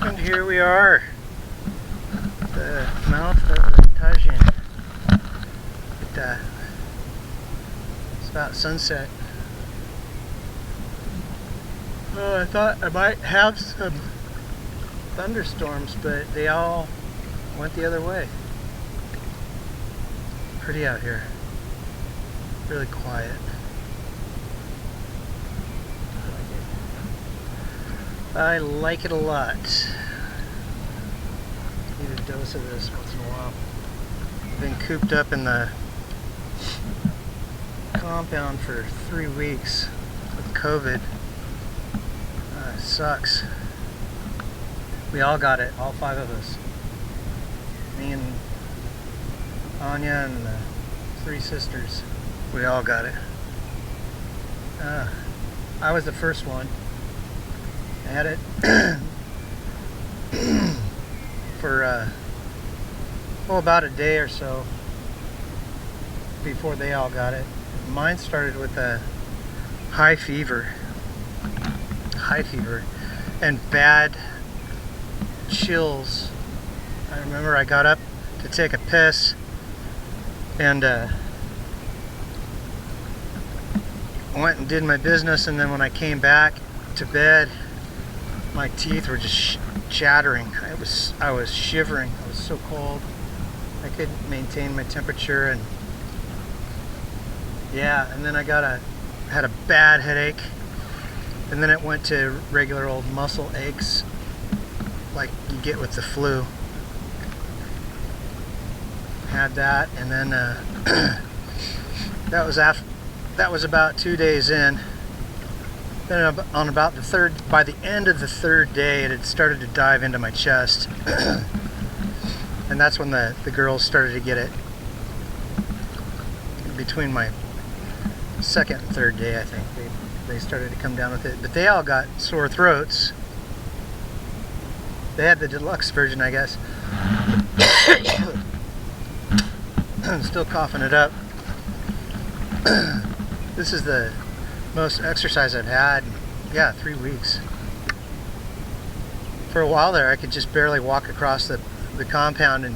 And here we are, the mouth of the Tajin. It's about sunset. Oh, I thought I might have some thunderstorms, but they all went the other way. Pretty out here. Really quiet. I like it a lot. Need a dose of this once in a while. I've been cooped up in the compound for 3 weeks with COVID. It sucks. We all got it, all 5 of us. Me and Anya and the 3 sisters. We all got it. I was the first one. I had it for about a day or so before they all got it. Mine started with a high fever and bad chills. I remember I got up to take a piss and went and did my business, and then when I came back to bed, my teeth were just chattering. I was shivering. I was so cold. I couldn't maintain my temperature, and yeah, and then I had a bad headache, and then it went to regular old muscle aches like you get with the flu. Had that, and then that was about 2 days in. Then on about by the end of the 3rd day, it had started to dive into my chest. And that's when the girls started to get it. Between my 2nd and 3rd day, I think, they started to come down with it. But they all got sore throats. They had the deluxe version, I guess. I'm still coughing it up. This is the most exercise I've had, yeah, 3 weeks. For a while there, I could just barely walk across the compound, and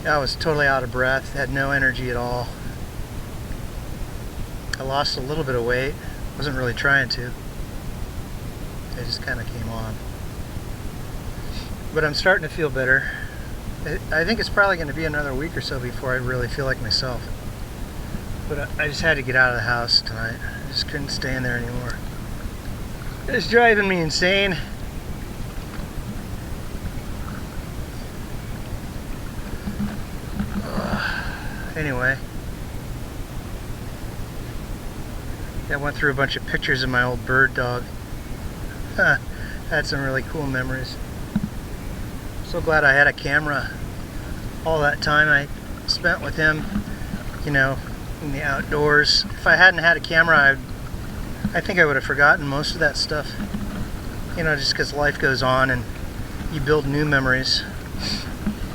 I was totally out of breath, had no energy at all. I lost a little bit of weight, wasn't really trying to. It just kind of came on. But I'm starting to feel better. I think it's probably going to be another week or so before I really feel like myself. But I just had to get out of the house tonight. I just couldn't stay in there anymore. It's driving me insane. Anyway. I went through a bunch of pictures of my old bird dog. Had some really cool memories. So glad I had a camera. All that time I spent with him, in the outdoors. If I hadn't had a camera, I think I would have forgotten most of that stuff. Just because life goes on and you build new memories,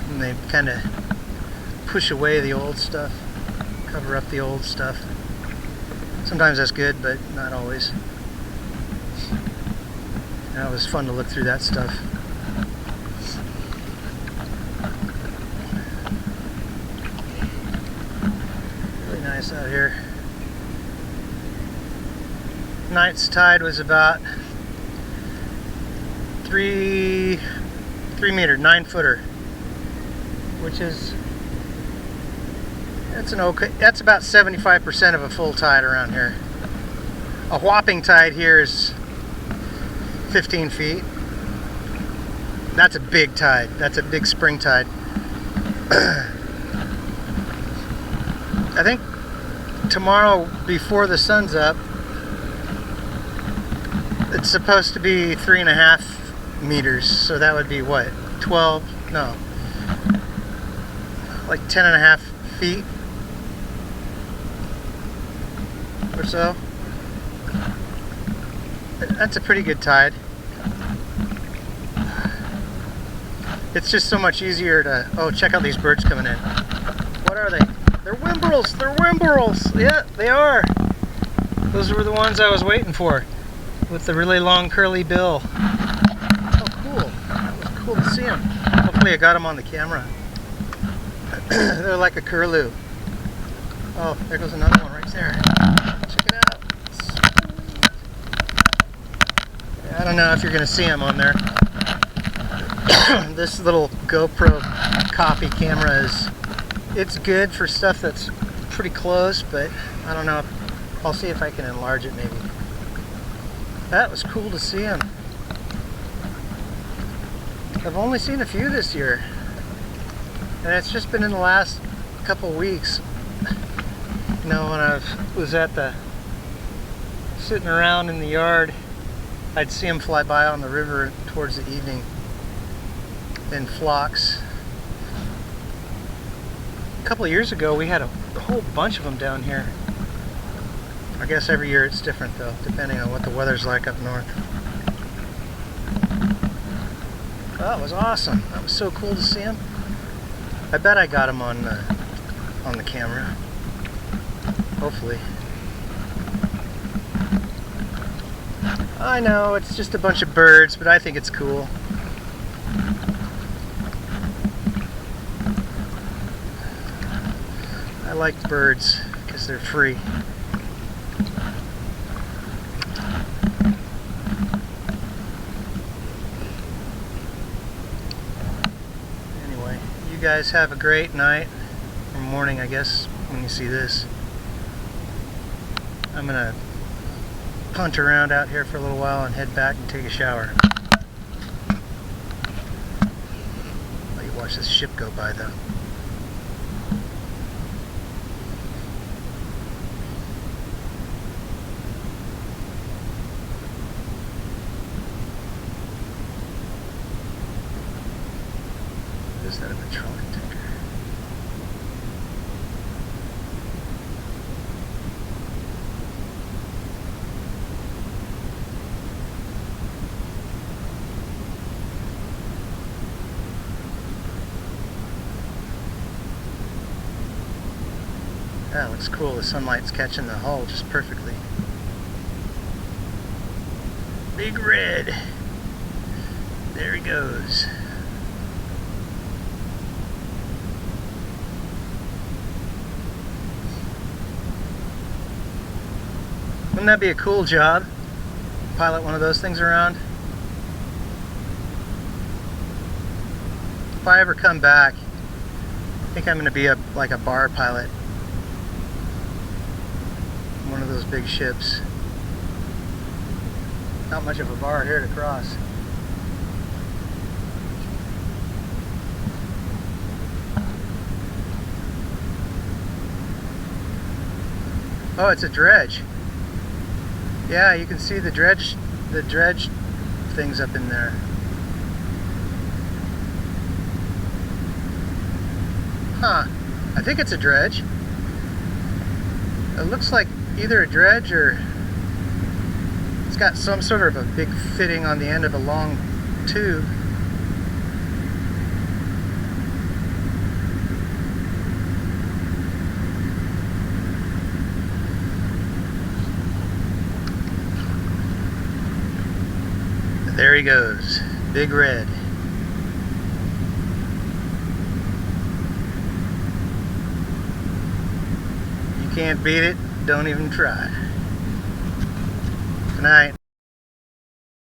and they kind of push away the old stuff, cover up the old stuff. Sometimes that's good, but not always. It was fun to look through that stuff. Really nice out here. Night's tide was about 3 meter, 9-footer, which is that's about 75% of a full tide around here. A whopping tide here is 15 feet. That's a big tide. That's a big spring tide. I think tomorrow, before the sun's up, it's supposed to be 3.5 meters. So that would be what? 12? No. Like 10.5 feet or so. That's a pretty good tide. It's just so much easier to... Oh, check out these birds coming in. What are they? They're Whimbrels! They're Whimbrels! Yeah, they are! Those were the ones I was waiting for, with the really long curly bill. cool to see them. Hopefully I got them on the camera. They're like a curlew. Oh, there goes another one right there. Check it out. I don't know if you're going to see them on there. This little GoPro copy camera it's good for stuff that's pretty close, but I don't know. I'll see if I can enlarge it maybe. That was cool to see them. I've only seen a few this year, and it's just been in the last couple weeks. You know, when I was sitting around in the yard, I'd see them fly by on the river towards the evening in flocks. A couple of years ago, we had a whole bunch of them down here. I guess every year it's different though, depending on what the weather's like up north. That was awesome. That was so cool to see him. I bet I got him on the camera. Hopefully. I know it's just a bunch of birds, but I think it's cool. I like birds because they're free. Anyway, you guys have a great night, or morning I guess, when you see this. I'm gonna punt around out here for a little while and head back and take a shower. Let you watch this ship go by though. Is that a petroleum tanker? That looks cool. The sunlight's catching the hull just perfectly. Big red. There he goes. Wouldn't that be a cool job? Pilot one of those things around? If I ever come back, I think I'm going to be like a bar pilot. One of those big ships. Not much of a bar here to cross. Oh, it's a dredge. Yeah, you can see the dredge things up in there. Huh. I think it's a dredge. It looks like either a dredge or it's got some sort of a big fitting on the end of a long tube. There he goes, Big Red. You can't beat it, don't even try. Good night.